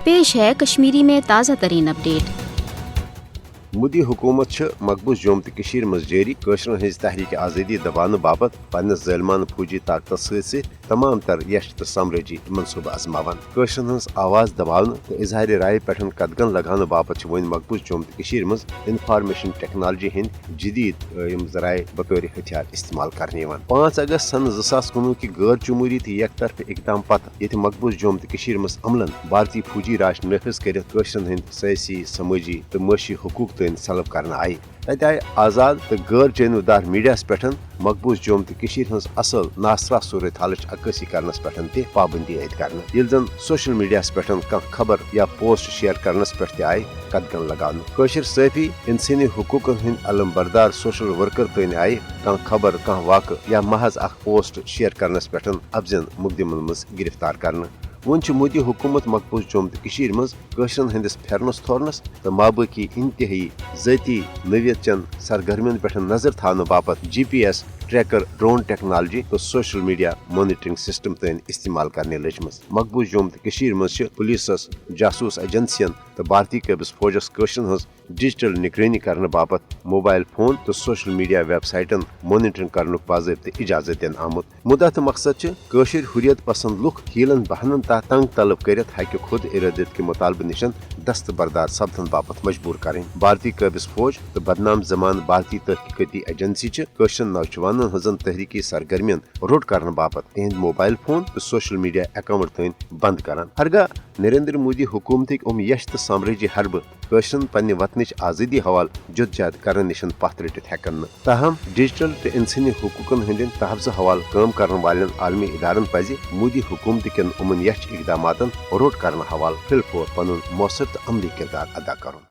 पेश है कश्मीरी में ताज़ा तरीन अपडेट। मोदी हुकूमत मकबूज जम्मू तो कश्मीर मज जारी कशरन हज तहरीक आज़ादी दबाने बाबत पन्नस ज़ालिमाना फौजी ताकत सत तमाम तर यश तो समरजी मनसूब आजमावान कशरन हज आवाज़ दबाने तो इजहार राय पे कदगन लगाने बाबत वन मकबूज जम्मू तो कश्मीर मज इन्फॉर्मेशन टेक्नोलॉजी हंद जदीद जराए बतौर हथियार इस्तेमाल करने 5 अगस्त सन 2019 की गैर जमहूरी तो एक तरफ इकदाम पत ये मकबूज जम्मू तो कश्मीर मज अमलन भारतीय फौजी राज नाफिज कर कशरन हंद सियासी समाजी तो मशी हकूक सलब करना आई तत आय आजाद तो गैर जानबदार मीडिया पे मकबूज जम्मू तो कश्मीर हज असल नासरा सूरत हालच अक्सी करनस पे ते पाबंदी आयत करने ये जन सोशल मीडिया पे कह खबर या पोस्ट शेयर करनस पे आय कदगन लगान कशर सैफी इंसानी हकूकन हंद अलम बरदार सोशल वर्कर तन आय कह खबर कह वाक़ या महज अख पोस्ट शेयर करनस पे अफजन मुकदमन मज गिरफ्तार करने वन मोदी हुकूमत मकबूज जम्मू तो कश्मीर मज कशरन हंदिस फेरनस थोरनस तो माबाकी इंतहाई ज़ाती नवियत चन सरगर्मियन पे नजर थाने बापत GPS ट्रैकर ड्रोन टेक्नोलॉजी तो सोशल मीडिया मॉनिटरिंग सिस्टम तन इस्तेमाल करने लजमस मकबूज जम्मू तो कश्मीर मज पुलिसस जासूस एजेंसियन तो भारतीय कबिस फौजस कशरन हज डिजिटल निगरानी करने बापत मोबाइल फोन तो सोशल मीडिया वेबसाइटन मॉनिटरिंग करने बाज़ाब्ते इजाजत दिन आमुत मुद्दा तो मकसद कशर हुर्रियत पसंद लुक हीलन बहनन ता तंग तलब कर खुद इरादत के मुतालबे निशन दस्तबरदार सपदन बापत मजबूर करें भारतीय कबिस फौज तो बदनाम जमान भारतीय तहकीकती एजेंसी कशरन नौजवान हजन तहरीकी सरगर्मियन रोड करने बापत तिहद मोबाइल फोन तो सोशल मीडिया अकाउंट तन बंद करान हरगा नरेंद्र मोदी हुकूमत यश तो साम्राज्य हरब कशरन पन्ने वतनच आज़ादी हवाल जुदजाद करने निशन पथ रटित हेकन ताहम डिजिटल तो इंसानी हकूकन हंद तहफ़्ज़ हवाल काम करने वाले आलमी इदारन पज मोदी हुकूमत कन उमन यश इकदामातन रोड करने हवाल फिलफोर पनुन मौसर तो अमली किरदार अदा कर।